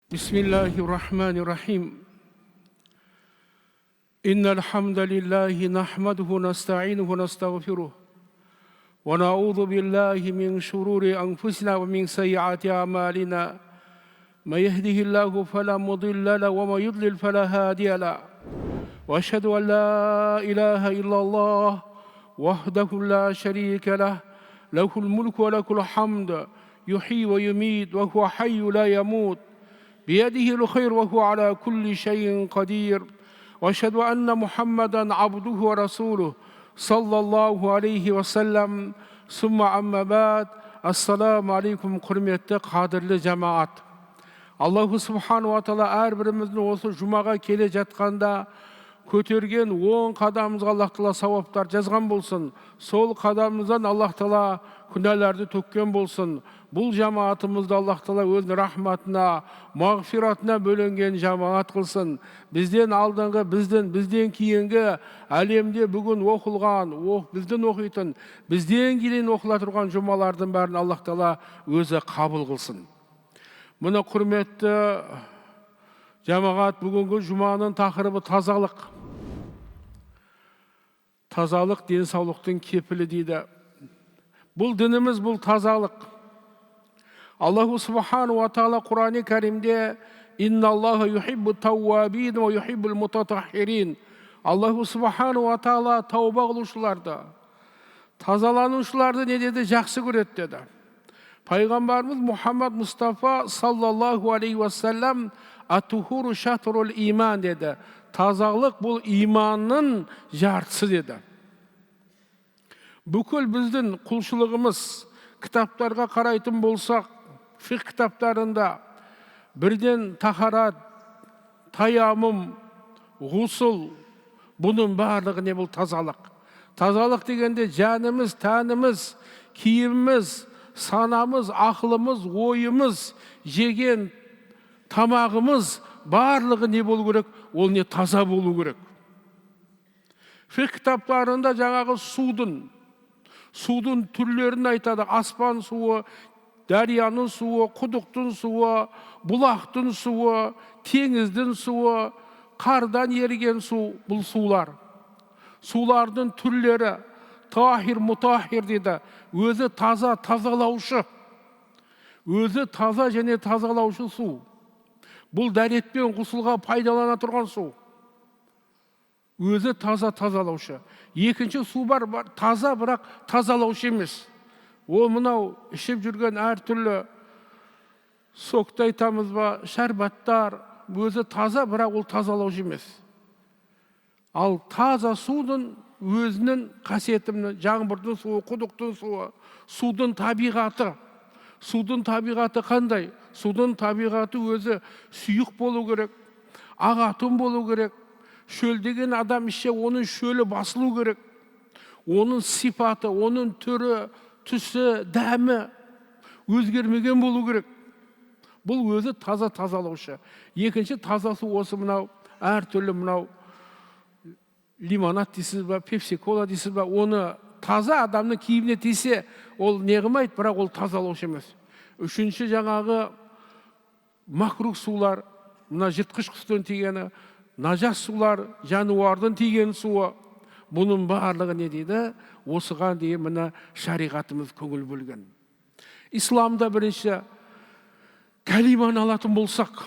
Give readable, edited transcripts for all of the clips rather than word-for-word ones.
بسم الله الرحمن الرحيم إن الحمد لله نحمده ونستعينه ونستغفره ونعوذ بالله من شرور أنفسنا ومن سيئات أعمالنا من يهده الله فلا مضل له ومن يضلل فلا هادي له وأشهد أن لا إله إلا الله وحده لا شريك له له الملك وله الحمد يحيي ويميت وهو حي لا يموت بيده الخير وهو على كل شيء قدير وأشهد أن محمدا عبده ورسوله صلى الله عليه وسلم ثم أما بعد السلام عليكم құрметті қадірлі жамаат. Аллаху субхану ва тағала әрбіріміздің осы жұмаға келе жатқанда көтерген 10 қадамымызға Аллах тағала сауаптар жазған болсын. Сол қадамымыздан Аллах тағала күнәларды төккен болсын. Бұл жамаатымызды Аллах тағала өзінің рахматына, мағфиратына бөленген жамаат қылсын. Бізден алдыңғы, бізден кейінгі әлемде бүгін оқылған, біздің оқитын, бізден кейін оқыла тұрған жұмалардың бәрін Аллах тағала өзі қабыл қылсын. Мұны құрметті жамаат, бүгінгі жұманың тақырыбы тазалық. Тазалық денсаулықтың кепілі дейді. Бұл дініміз, бұл тазалық. Аллаху субхану ва тағала Құран-ы Кәрімде «Инналлаха юхиббу тауабин ва юхиббул мутатаххирин». Аллаху субхану ва тағала тауба қылушыларды, тазаланушыларды не деді? Жақсы көреді деді. Пайғамбарымыз Мұхаммад Мұстафа саллаллаху алейхи уассалам «Ат-тухуру шатрул иман» деді. Тазалық бұл иманның жартысы деді. Бүкіл біздің құлшылығымыз, кітаптарға қарайтын болсақ, фиқ кітаптарында бірден тахарат, таямым, ғусыл, бұның барлығы не? Бұл тазалық. Тазалық дегенде жанымыз, тәніміз, киіміміз, санамыз, ақылымыз, ойымыз, жеген тамағымыз барлығы не болу керек? Ол не? Таза болу керек. Фиқ кітаптарында жаңағы судың түрлерін айтады. Аспан суы, дарияның суы, құдықтың суы, бұлақтың суы, теңіздің суы, қардан еріген су, бұл сулар. Сулардың түрлері тахир, мутахир дейді. Өзі таза, тазалаушы. Өзі таза және тазалаушы су. Бұл дәретпен ғұсылға пайдалана тұрған су. Өзі таза, тазалаушы. Екінші су бар, таза, бірақ тазалаушы емес. Ол мынау ішіп жүрген әртүрлі сокты айтамыз ба, шәрбаттар, өзі таза, бірақ ол тазалаушы емес. Ал таза судың өзінің қасиетімен, жаңбырдың суы, құдықтың суы, судың табиғаты. Судың табиғаты қандай? Судың табиғаты өзі сұйық болу керек, ағатын болу керек. Шөлдеген адам ішсе, оның шөлі басылу керек. Оның сипаты, оның түрі, түсі, дәмі өзгермеген болу керек. Бұл өзі таза, тазалаушы. Екінші таза су осы мынау, әртүрлі мынау лимонад дейсіз ба, пепси-кола дейсіз ба, оны таза адамның киіміне тисе, ол неғымайды, бірақ ол тазалаушы емес. Үшінші жаңағы макрух сулар, мына жыртқыш құстың тигені, нажас сулар, жануардың тиген суы, бұның барлығы не дейді? Осыған дейін мына шариғатымыз көңіл бөлген. Исламда бірінші кәлиманы алатын болсақ,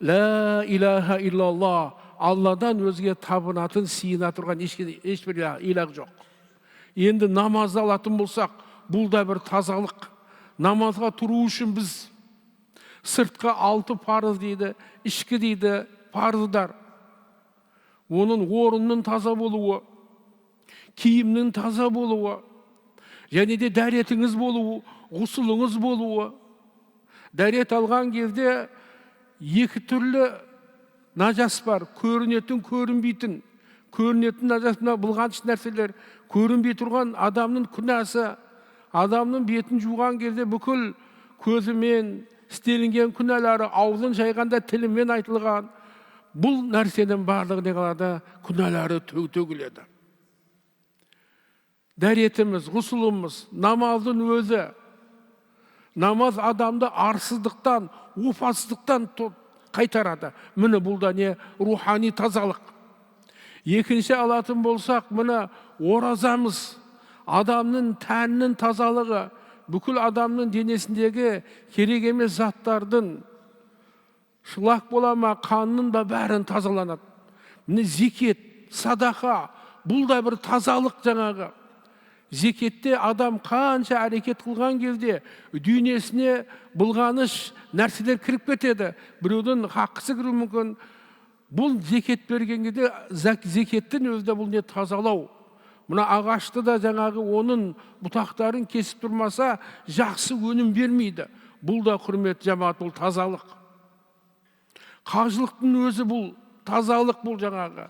ла илаха иллаллах, Алладан өзге табынатын, сиына тұрған ешбір илах жоқ. Енді намазды алатын болсақ, бұл да бір тазалық. Намазға тұру үшін біз сыртқа 6 парыз дейді, ішкі дейді парыздар. Оның орынның таза болуы, киімнің таза болуы, және де дәретіңіз болуы, ғұсылыңыз болуы. Дәрет алған кезде 2 түрлі нажас бар, көрінетін, көрінбейтін. Көрінетін нажасына былғаныш нәрселер, көрінбей тұрған адамның күнәсі. Адамның бетін жуған кезде бүкіл көзімен істелінген күнәлары, аузын жайғанда тілімен айтылған. Бұл нәрсенің барлығы не қалады? Күнәлары төгіледі. Дәретіміз, ғұсылымыз, намаздың өзі. Намаз адамды арсыздықтан, опасыздықтан қайтарады. Міне бұл да не рухани тазалық. Екінші алатын болсақ, міне оразамыз, адамның тәнінің тазалығы, бүкіл адамның денесіндегі керек емес заттардың шылақ болама, қанның да бәрін тазаланады. Міне зекет, садақа, бұл да бір тазалық жаңағы. Зекетте адам қанша әрекет қылған кезде дүниесіне былғаныш нәрселер кіріп кетеді. Біреудің хақысы кіруі мүмкін. Бұл зекет берген кезде зекеттің өзі де бұл не тазалау. Мына ағашты да жаңағы оның бұтақтарын кесіп тұрмаса жақсы өнім бермейді. Бұл да құрмет жамаат, бұл тазалық. Қажылықтың өзі бұл тазалық, бұл жаңағы.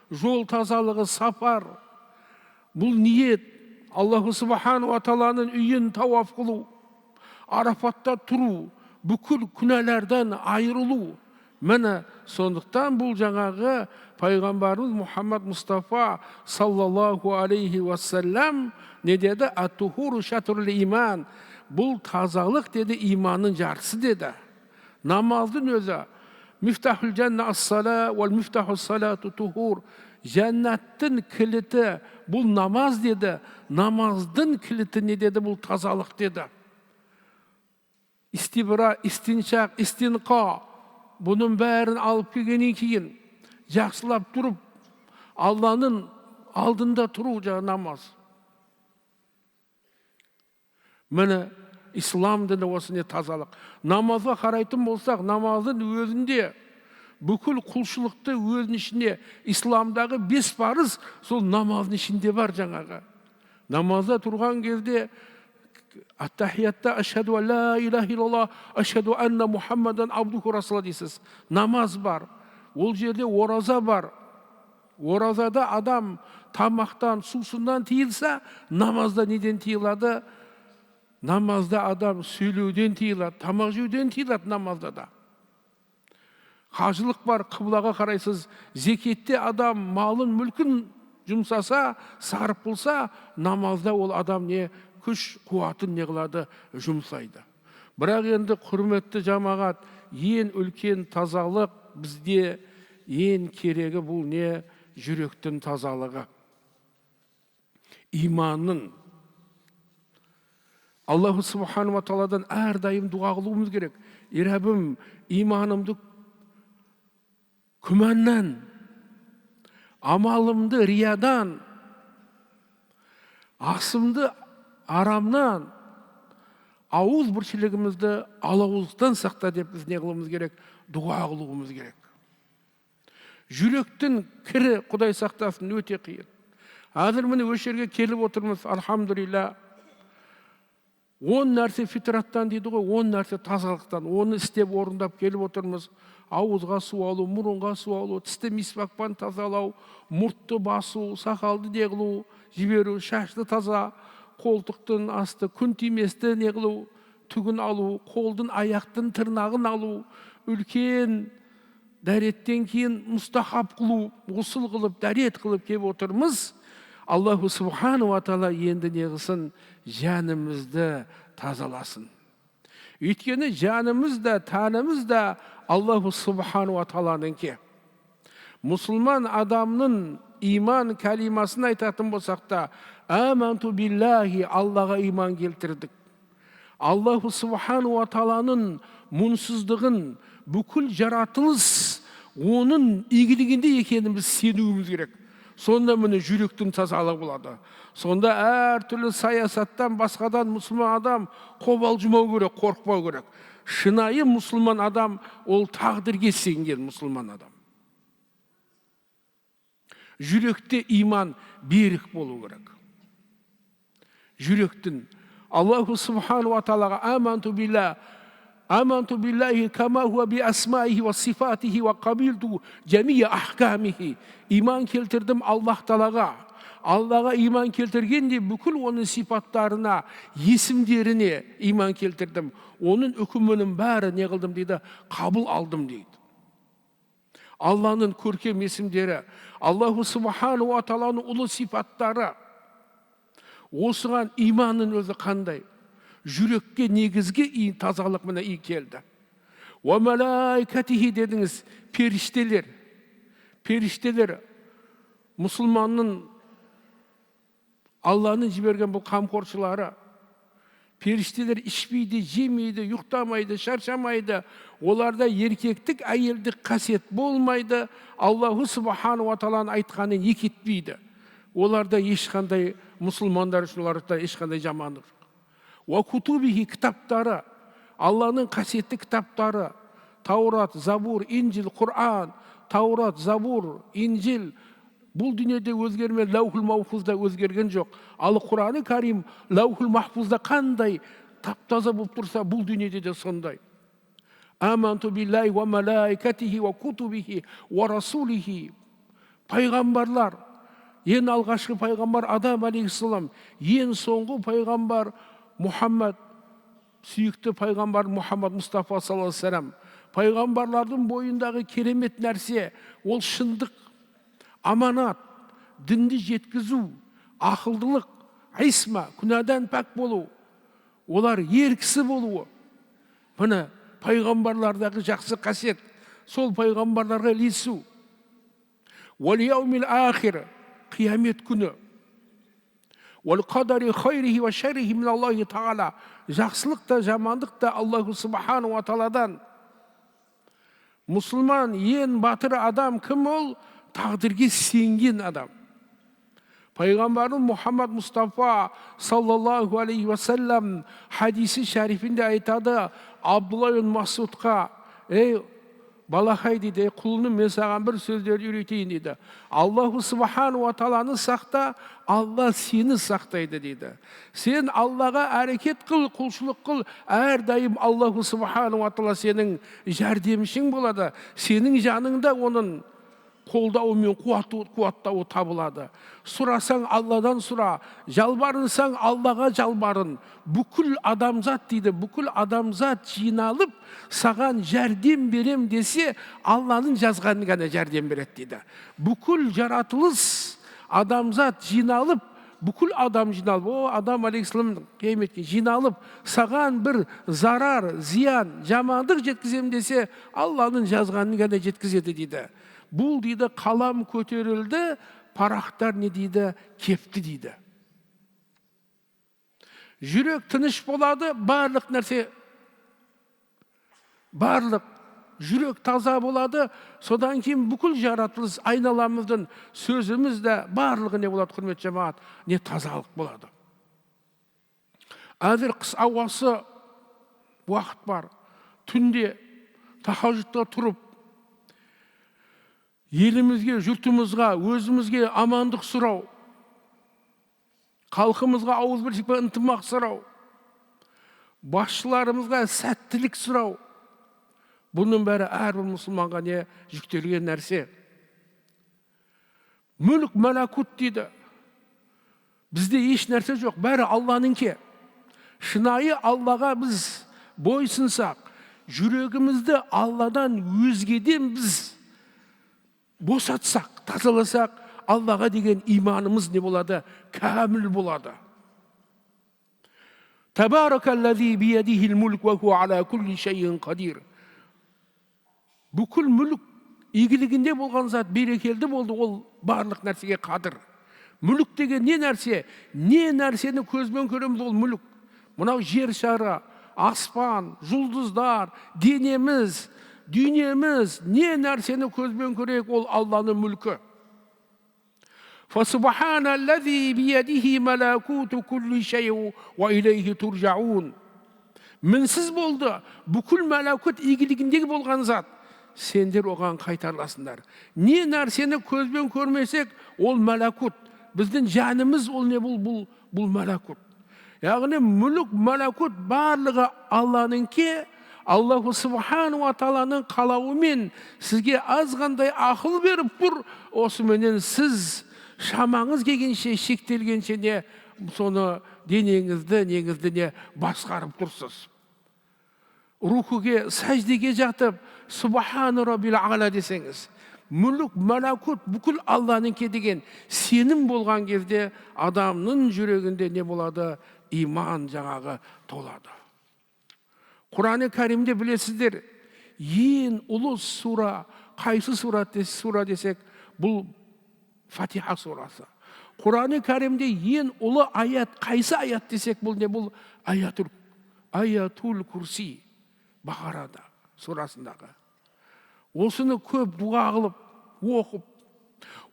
Жол тазалығы, сапар. Бұл ниет. Аллаху субхану ва тағаланың үйін тауаф қылу, Арафатта тұру, бүкіл күнәләрден айырылу. Міне сондықтан бұл жаңағы пайғамбарымыз Мұхаммад Мұстафа саллаллаху алейхи уассалам не деді? Ат-тухуру шатрул иман. Бұл тазалық деді, иманның жарысы деді. Намаздың өзі мифтахул жанна ас-сала вал мифтаху салату тухур. Жәннаттың кіліті бұл намаз деді. Намаздың кіліті не деді? Бұл тазалық деді. Истибра, истиншақ, истинқа. Бұның бәрін алып келгеннен кейін жақсылап тұрып, Алланың алдында тұру жаңа намаз. Міне ислам діні осы не тазалық. Намазға қарайтын болсақ, намаздың өзінде бүкіл құлшылықты өзінің ішінде, исламдағы 5 парыз сол намаздың ішінде бар жаңағы. Намазда тұрған кезде ат-тахиятта ашхаду ан ла илаха иллаллах, ашхаду анна Мухаммадан абдуху расулу дейсіз. Намаз бар. Ол жерде ораза бар. Оразада адам тамақтан, сусындан тиылса, намазда неден тиылады? Намазда адам сөйлеуден тиылады, тамақ жеуден тиылады намазда да. Қажылық бар, қыблаға қарайсыз. Зекетте адам малын, мүлкін жұмсаса, сарып болса, намазда ол адам не күш қуатын не қылады, жұмсайды. Бірақ енді құрметті жамағат, ең үлкен тазалық бізде ең керегі бұл не? Жүректің тазалығы. Иманның. Аллаху субхану ва тағаладан әрдайым дуа қылуымыз керек. Раббым, иманымды күмәннен, амалымды риядан, асымды арамнан, ауыз біршілігімізді алауыздықтан сақта деп біз не қылуымыз керек? Дуа қылуымыз керек. Жүректің кірі, Құдай сақтасын, өте қиын. Әзір міне өшерге келіп отырмыз, альхамдулилля. 10 нәрсе фитраттан дейді ғой, 10 нәрсе тазалықтан. Оны істеп орындап келіп отырмыз. Ауызға су алу, мұрынға су алу, тісті мисвакпен тазалау, мұртты басу, сақалды не қылу, жіберу, шашты таза, қолтықтың асты, күн тиместі не қылу, түгін алу, қолдың аяқтың тырнағын алу, үлкен дәреттен кейін мұстахаб қылу, ғұсыл қылып, дәрет қылып кеп отырмыз. Аллаху субхану ва тағала енді не қылсын? Жанымызды тазаласын. Өйткені жанымыз да, тәніміз да Аллаху субхану ва тағаланікі. Мұсылман адамның иман кәлимасын айтатын болсақ та, аманту биллахи, Аллаға иман келтірдік. Аллаху субхану ва тағаланың мұнсыздығын, бүкіл жаратылыс оның игілігінде екеніміз сенуіміз керек. Сонда міне жүректің тазалығы болады. Сонда әртүрлі саясаттан, басқадан мұсылман адам қобалжымау керек, қорықпау керек. Шынайы мұсылман адам ол тағдырге сенген мұсылман адам. Жүректе иман берік болу керек. Жүректің Аллаху субхану ва тағалаға аманту биллахи кама хуа би асмаихи ва сифатихи ва қабилту жәмия ахкамихи. Иман келтірдім Аллах Тағалаға. Аллаға иман келтіргенде бүкіл оның сипаттарына, есімдеріне иман келтірдім. Оның үкімінің бәрі не қылдым дейді? Қабыл алдым дейді. Алланың көркем есімдері, Аллаху субхану ва тағаланың ұлы сипаттары. Осыған иманның өзі қандай? Жүрекке негізге тазалық міне келді. Ve melaiketihi dediniz, perişteler. Perişteler, Müslümanın Allah'ın jibergen bu kamkorçuları. Perişteler içmeydi, jemeydi, yuqtamaydı, şarşamaydı. Olarda erkektik, ayeldik kaset bolmaydı. Allahu subhanahu wa ta'ala'nın aytkanын eketpeydi. Olarda ешқандай Müslümanlar үшін оларда ешқандай жамандық жоқ. Ve kutubihi kitapları, Allah'ın kasetli kitapları, Tavrat, Zabur, İncil, Kur'an, Tavrat, Zabur, İncil, бұл дүниеде өзгерме, лаухул махфузда өзгерген жоқ. Ал Құран-ы Карим лаухул махфузда қандай таптаза болып тұрса, бұл дүниеде де сондай. Аманту биллахи ва малаикатихи ва кутубихи ва расулихи. Пайғамбарлар, ең алғашқы пайғамбар Адам алейхиссалам, ең соңғы пайғамбар Мұхаммад, сүйікті пайғамбар Мұхаммад Мұстафа саллаллаху алейхи ва саллям. Пайғамбарлардың бойындағы керемет нәрсе ол шындық, аманат, дінді жеткізу, ақылдылық, исма, күнәдан пәк болу, олар еркісі болуы. Міне пайғамбарлардағы жақсы қасиет, сол пайғамбарларға ілесу. Уәл яумил ахир, қиямет күні. Уәл қадари хайрихи ва шаррихи мин Аллахи тағала, жақсылық та жамандық та Аллаху субхану ва тағаладан. Мұсылман ең батыр адам кім ол? Тағдырге сенген адам. Пайғамбарымыз Мұхаммад Мұстафа саллаллаху алейхи ва саллям хадисі шәрифінде айтады, Абдулла ибн Масудқа: ей балақай дейді, құлыным, мен саған бір сөздерді үйретейін дейді. Аллаху субхану ва тағаланы сақта, Алла сені сақтайды дейді. Сен Аллаға әрекет қыл, құлшылық қыл, әрдайым Аллаху субхану ва тағала сенің жәрдемшің болады. Сенің жаныңда оның қолдауы мен қуаттауы табылады. Сұрасаң Алладан сұра, жалбарынсаң Аллаға жалбарын. Бүкіл адамзат дейді, бүкіл адамзат жиналып, саған жәрдем берем десе, Алланың жазғанын ғана жәрдем береді дейді. Бүкіл жаратылыс адамзат жиналып, бүкіл адам жиналып, Адам алейхиссалам қияметке жиналып, саған бір зарар, зиян, жамандық жеткізем десе, Алланың жазғанын ғана жеткізеді дейді. Бұл дейді қалам көтерілді, парақтар не дейді, кепті дейді. Жүрек тыныш болады, барлық нәрсе, барлық жүрек таза болады, содан кейін бүкіл жаратылыс айналамыздың сөзімізді барлығы не болады, құрмет жамағат, не тазалық болады. Әзір қыс ауасы уақыт бар, түнде тахажжудта тұрып, елімізге, жұртымызға, өзімізге амандық сұрау, халқымызға ауызбіршілікпен ынтымақ сұрау, басшыларымызға сәттілік сұрау. Бұның бәрі әрбір мұсылманға не жүктелген нәрсе. Мүлік мәләкут дейді. Бізде еш нәрсе жоқ, бәрі Аллаһыныңки. Шынайы Аллаға біз бойсынсақ, жүрегімізді Алладан өзгеден біз босатсақ, тазаласақ, Аллаға деген иманымыз не болады? Кәміл болады. Табаракаллази биядихил мулк ва хуа ала кулли шайин қадир. Бүкіл мүлік игілігінде болған зат берекелді болды, ол барлық нәрсеге қадір. Мүлік деген не нәрсе? Не нәрсені көзбен көреміз, ол мүлік. Мынау жер шары, аспан, жұлдыздар, денеміз, дүниеміз, не нәрсені көзбен көрейік, ол Алланың мүлкі. Фасубханаллази биядихи малакуту кулли шайин ва илейхи туржаун. Мінсіз болды, бүкіл мәләкут игілігіндегі болған зат. Сендер оған қайтарыласыңдар. Не нәрсені көзбен көрмесек, ол мәләкут. Біздің жанымыз ол не бұл мәләкут. Яғни мүлік, мәләкут барлығы Аллаһыныңки. Аллаху субхану ва тағаланың қалауымен сізге азғандай ақыл беріп бұр, осыменен сіз шамаңыз келгенше, шектелгенше не соны денеңізді, неңізді не басқарып тұрсыз. Рухуге, сәждеге жатып, Субханы Раббил А'ла десеңіз, мүлік, мәләкут бүкіл Аллаһыныңки деген сенім болған кезде адамның жүрегінде не болады? Иман жаңағы толады. Құран-ы Кәрімде білесіздер, ең ұлы сура қайсы сура десек, бұл Фатиха сурасы. Құран-ы Кәрімде ең ұлы аят қайсы аят десек, бұл не? Бұл аятул курси, Бағарада сурасындағы. Осыны көп дұға қылып, оқып,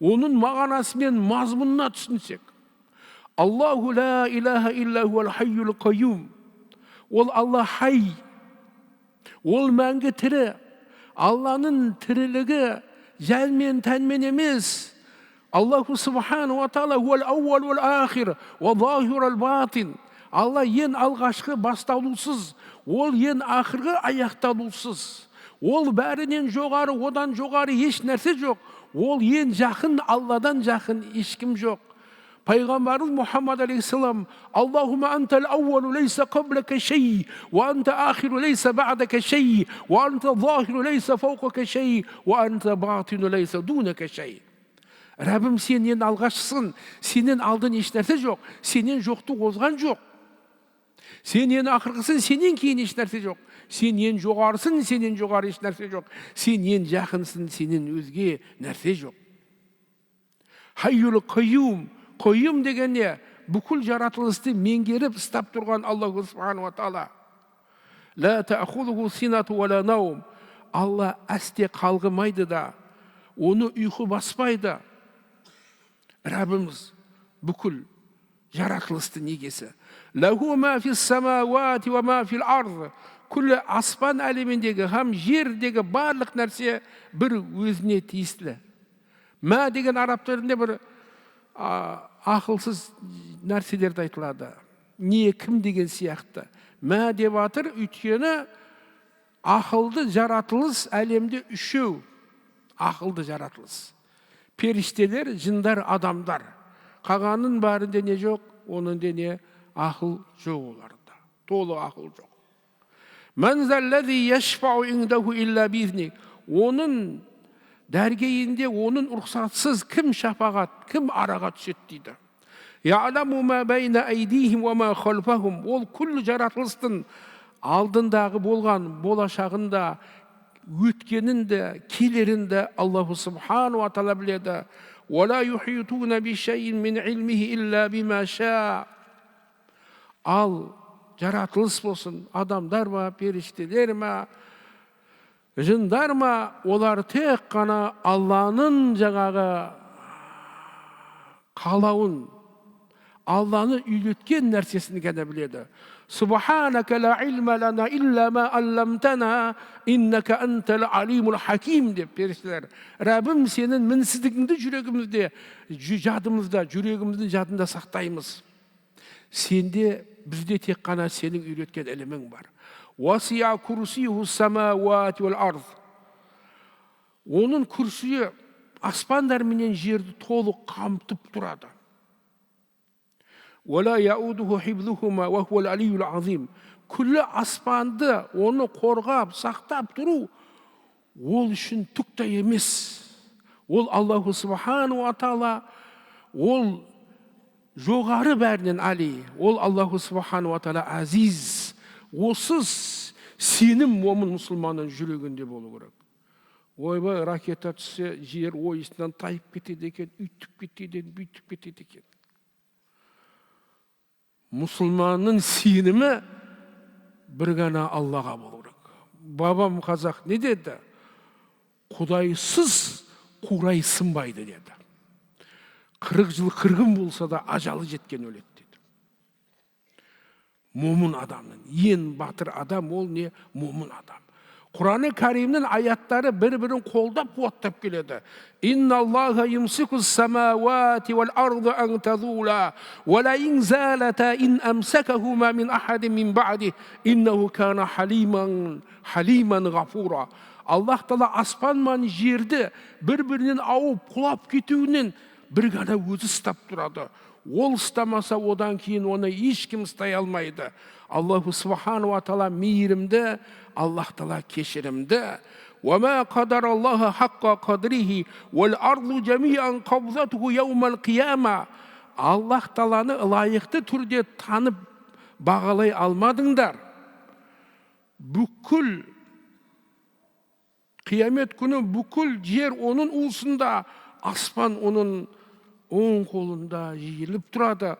оның мағынасы мен мазмұнына түсінсек, Аллаху ла илаха илля хуал хайюл қайюм. Ол Алла хай, ол мәңгі тірі. Алланың тірілігі жәлмен тәнмен емес. Аллаху субхану ва таала хуал аувал вал ахир ва захир ал батин. Алла ең алғашқы басталусыз, ол ең ақырғы аяқталусыз. Ол бәрінен жоғары, одан жоғары еш нәрсе жоқ. Ол ең жақын, Алладан жақын ешкім жоқ. Пайғамбарымыз Мұхаммад алейхиссалам: Аллахумма антал аувалу лейса қаблака шей, ва анта ахиру лейса ба'дака шей, ва анта захиру лейса фауқака шей, ва анта батину лейса дунака шей. Рәбім, сенен алғашысың, сенен алдын еш нәрсе жоқ, сенен жоқты озған жоқ. Сенен ақырғысың, сенен кейін еш нәрсе жоқ. Сенен жоғарысың, сенен жоғары еш нәрсе жоқ. Сенен жақынсың, сенен өзге нәрсе жоқ. Хайюл қайюм. Қойым деген не? Бүкіл жаратылысты меңгеріп ұстап тұрған Аллаху субхану ва таала. Ла таъхузуху синату ва ла наум. Алла әсте қалғымайды да, оны ұйқы баспайды. Раббымыз бүкіл жаратылысты негесі. Лаху ма фис самауати ва ма фил ард. Күллі аспан әлеміндегі һәм жердегі барлық нәрсе бір өзіне тиісті. Ма деген араб тілінде бір ақылсыз нәрселерді айтылады. Не, кім деген сияқты. Мә деп атыр, өйткені ақылды жаратылыс әлемде үшеу. Ақылды жаратылыс. Періштелер, жындар, адамдар. Қағанның барында не жоқ, оның не ақыл жоқ оларда. Толы ақыл жоқ. Мән зәлләзи яшфау индаху илля бизни. Оның дәргейінде, оның рұқсатсыз кім шапағат, кім араға түсет дейді. Я'ламу ма байна айдихим ва ма халфахум. Ол күллі жаратылыстың алдындағы болған, болашағында, өткенінде, келерінде Аллаху субхану ва таала біледі. Ва ла юхитуна би шайин мин илмихи илля бима ша. Ал жаратылыс болсын, адамдар ма, періштелер ма, жындар ма, олар тек қана Алланың жаңағы қалауын, Алланы үйреткен нәрсесін ғана біледі. Субханака ла илма лана илля ма алламтана иннака антал алимул хаким деп періштелер. Раббым, сенің мінсіздігіңді жүрегімізде, жадымызда, жүрегіміздің жадында сақтаймыз. Сенде, бізде тек қана сенің үйреткен ілімің бар. Васия курсиху самауати вал ард. Оның күрсіі аспандар менен жерді толық қамтып тұрады. Вала яудуху хибзухума ва хувал алиюл азим. Күллі аспанды оны қорғап, сақтап тұру ол үшін түк те емес. Ол Аллаху субхану ва таала, ол жоғары бәрінен али. Ол Аллаху субхану ва таала азиз. Осыз сенім момын мұсылманның жүрегінде болу керек. Ойбай, ракета түссе, жер ойысынан тайып кетеді екен, үйтіп кетеді, бүйтіп кетеді екен. Мұсылманның сенімі бір ғана Аллаға болу керек. Бабам қазақ не деді? Құдайсыз қурай сынбайды деді. 40 жыл қырғын болса да ажалы жеткен өледі деді. Момын адамның, ең батыр адам ол не? Момын адам. Құран-ы Кәрімнің аяттары бір-бірін қолдап қуаттап келеді. Инна Аллаха юмсикус самауати вал арда ан тазула ва ла ин залата ин амсакахума мин ахадин мин ба'ди иннаху кана халиман ғафура. Аллах Таала аспан мен жерді бір-бірінен ауып құлап кетуінен бір ғана өзі ұстап тұрады. Ол ұстамаса, одан кейін оны ешкім ұстай алмайды. Аллаху субхану ва таала мейірімді, Аллах Таала кешірімді. Ва ма қадараллаха хаққа қадрихи вал арду жамиан қабзатуху яумал қияма. Аллах Тааланы лайықты түрде танып бағалай алмадыңдар. Бүкіл Kıyamet günü бүкіл жер onun уысында, аспан onun оң қолында жиылып тұрады.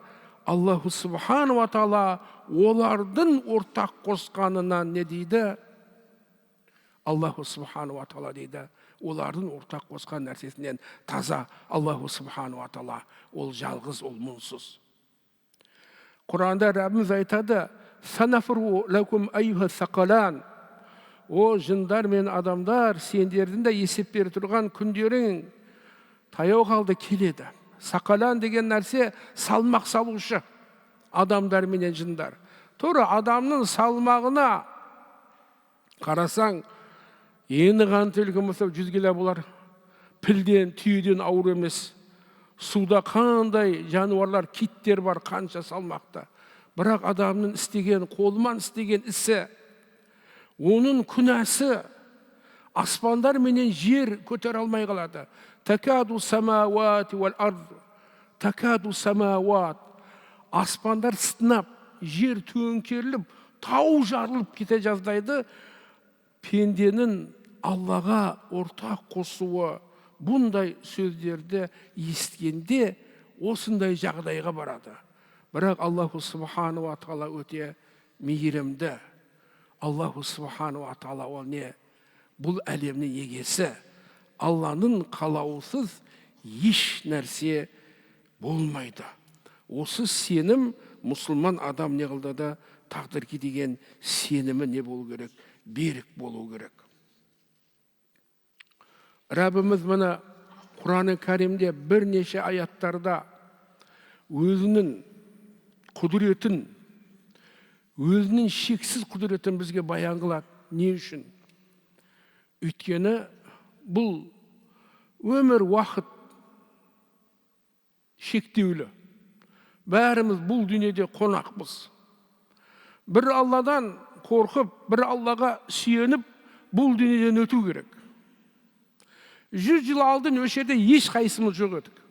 Аллаху Субхану ва Таала олардың ортақ қосқанынан не дейді? Аллаху Субхану ва Таала дейді, олардың ортақ қосқан нәрсесінен таза. Аллаху Субхану ва Таала ол жалғыз, ол мұңсыз. Құранда Раббimiz айтады: "Санафру лакум айюха сақалан". О жындар мен адамдар, сендердің де есеп беріп тұрған күндерің таяу қалды, келеді. Сақалан деген нәрсе салмақ салушы, адамдар менен жындар. Тура адамның салмағына қарасаң, ені қанты үлкен болса 100 кило болар. Пілден, түйеден ауыр емес. Суда қандай жануарлар, киттер бар, қанша салмақты. Бірақ адамның істеген, қолынан істеген ісі, оның күнәсі аспандар менен жер көтере алмай қалады. Такаду самауат вал ард. Такаду самауат. Аспандар сынап, жер төңкеріліп, тау жарылып кете жаздайды. Пенденің Аллаға ортақ қосуы, бұндай сөздерді естігенде осындай жағдайға барады. Бірақ Аллаху Субхану ва Таала өте мейірімді. Аллаху Субхану ва Таала ол не? Бұл әлемнің егесі. Алланың қалауысыз еш нәрсе болмайды. Осы сенім мұсылман адам не қылды да, тағдырға деген сенімі не болу керек? Берік болу керек. Раббimiz мына Құран-ы Кәрімде бірнеше аяттарда өзінің құдіретін, өзінің шексіз құдіретін бізге баян қылады. Не үшін? Өйткені бұл өмір уақыт шектеулі. Бәріміз бұл дүниеде қонақпыз. Бір Алладан қорқып, бір Аллаға сүйеніп, бұл дүниеден өту керек. 100 жыл алдын өшерде еш қайсымыз жоқ едік.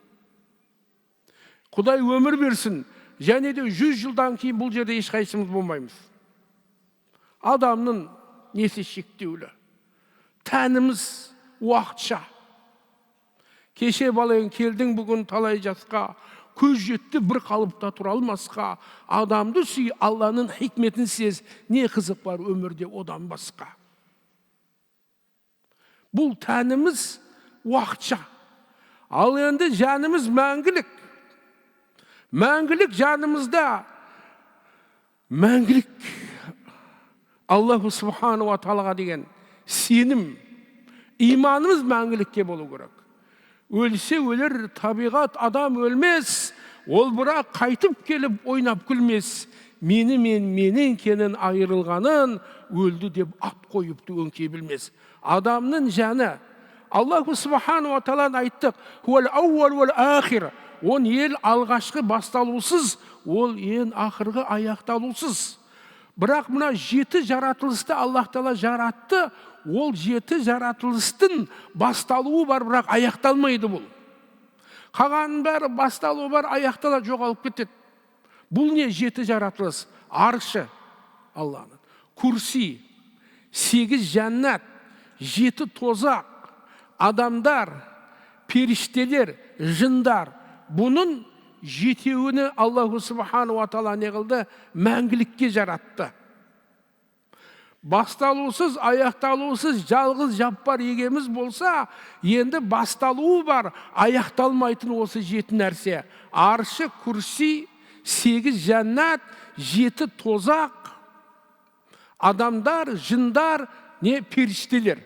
Құдай өмір берсін, және де 100 жылдан кейін бұл жерде еш қайсымыз болмаймыз. Адамның несі шектеулі. Тәніміз уақытша. Кеше балайын келдің, бүгін талай жасқа, көз жетті бір қалыпта тұра алмасқа. Адамды сүй, Алланың хикметін сез, не қызық бар өмірде одан басқа. Бұл тәніміз уақытша. Ал енді жанымыз мәңгілік. Мәңгілік жанымызда. Мәңгілік. Аллаху Субхану ва Таалаға деген сенім, иманымыз мәңгілікке болу керек. Өлсе өлер, табиғат, адам өлмес, ол бірақ қайтып келіп ойнап күлмес. Менің кенін айырылғанын өлді деп ат қойыпты өңкей білмес. Адамның жаны, Аллаху Субхану ва Тааладан айттық, «Уәл ауал уәл ахир». Он ел алғашқы басталусыз, ол ең ақырғы аяқталусыз. Бірақ мына 7 жаратылысты Аллах Таала жаратты, ол 7 жаратылыстың басталуы бар, бірақ аяқталмайды бұл. Қалғанның бәрі басталуы бар, аяқтала жоғалып кетеді. Бұл не 7 жаратылыс? Аршы Алланың, курси, 8 жәннат, 7 тозақ, адамдар, періштелер, жындар. Бұның 7-уіні Аллаху Субхану ва Таала не қылды? Мәңгілікке жаратты. Басталусыз, аяқталусыз жалғыз жаппар егеміз болса, енді басталуы бар, аяқталмайтын осы 7 нәрсе. Аршы, курси, 8 жәннат, 7 тозақ, адамдар, жындар, не періштелер.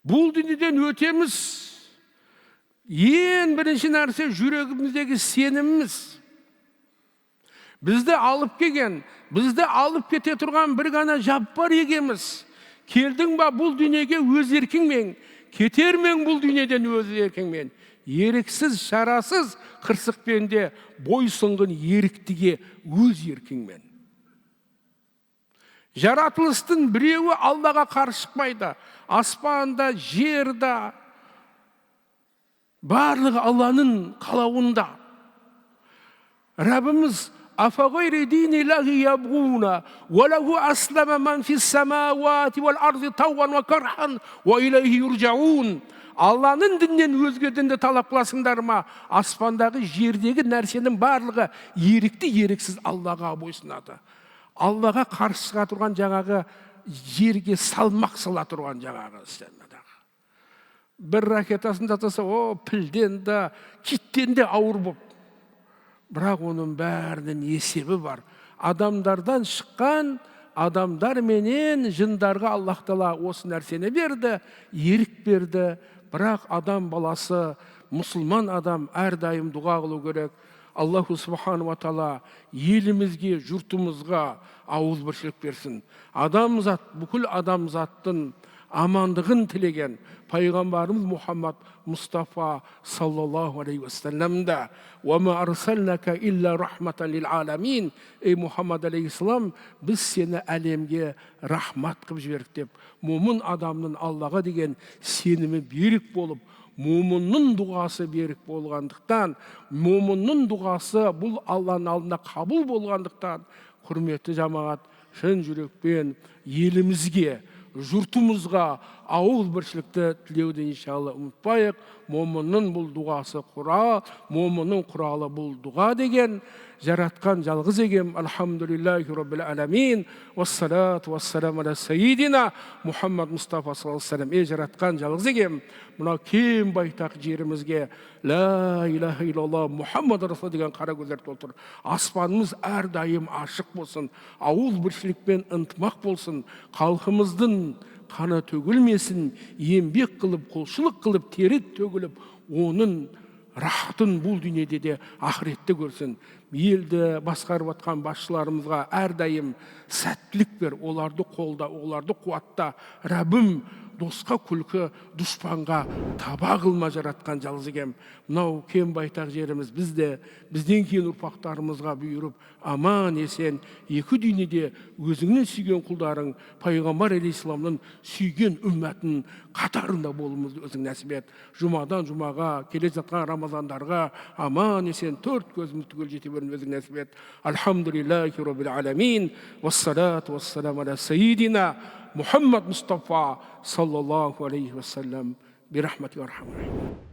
Бұл дүниеден өтеміз. Ең бірінші нәрсе жүрегіміздегі сеніміміз. Бізді алып келген, бізді алып кете тұрған бір ғана жаппар егеміз. Келдің ба бұл дүниеге өз еркіңмен, кетермен бұл дүниеден өз еркіңмен. Еріксіз, шарасыз, қырсықпенде бойсұнғын еріктіге өз еркіңмен. Жаратылыстың біреуі Аллаға қарсы шықпайды. Аспанда, жерда, барлығы Алланың қалауында. Раббimiz أفغير دين الله يبغون وله أسلم من في السماوات والأرض طوعا وكرها وإليه يرجعون. Алланың діннен өзге дінді талап қыласыңдар ма? Аспандағы, жердегі нәрсенің барлығы ерікті еріксіз Аллаға бойсынады. Аллаға қарсы шыға тұрған жаңағы жерге салмақ сала тұрған жаңағы істенмедағы. Бір ракетасын жасаса, о, пілден де, киттен де ауыр болып. Бірақ оның бәрінің есебі бар. Адамдардан шыққан адамдар менен жындарға Аллах Тағала осы нәрсені берді, ерік берді. Бірақ адам баласы, мұсылман адам әрдайым дұға қылу керек. Аллаху Субхану ва Тағала елімізге, жұртымызға ауызбіршілік берсін. Адамзат, бүкіл адамзаттың амандығын тілеген пайғамбарымыз Мұхаммад Мұстафа саллаллаху алейхи уассаламда «Уама арсалнака илля рахматан лил аламин». Ей Мұхаммад алейхиссалам, біз сені әлемге рахмат қып жібердік деп, момын адамның Аллаға деген сенімі берік болып, момынның дұғасы берік болғандықтан, момынның дұғасы бұл Алланың алдында қабыл болғандықтан, құрметті жамағат, шын жүрекпен елімізге, жұртымызға ауызбіршілікті тілеуді иншалла ұмытпайық. Момынның бұл дұғасы құрал, момынның құралы бұл дұға деген. Жаратқан жалғыз егем, алхамдулиллахи раббил аламин, вассалату вассалам аля сайидина Мұхаммад Мұстафа саллаллаху алейхи ва саллям. Жаратқан жалғыз егем, мына кең байтақ жерімізге ла илаха иллаллах Мұхаммад расул деген қара көздер толтыр. Аспанымыз әрдайым ашық болсын, ауызбіршілікпен ынтымақ болсын, халқымыздың қаны төгілмесін, еңбек қылып, құлшылық қылып, тері төгіліп, оның рахатын бұл дүниеде де ақыретте көрсін. Елді басқарып атқан басшыларымызға әрдайым сәттілік бер, оларды қолда, оларды қуатта. Рәбім досқа күлкі, дұшпанға таба қылма жаратқан жалғыз егем. Мынау кең байтақ жеріміз бізден кейін ұрпақтарымызға бұйырып, аман есен екі дүниеде өзіңнің сүйген құлдарың пайғамбар алейхиссаламның сүйген үммәтінің қатарында болуымызды өзің нәсіп ет. Жұмадан жұмаға, келе жатқан рамазандарға аман есен төрт көзіміз түгел жете беруін өзің нәсіп ет. Алхамдулиллахи раббил аламин, вассалату вассалам аля сайидина Muhammad Mustafa sallallahu aleyhi ve sellem bi rahmeti ve rahmeti.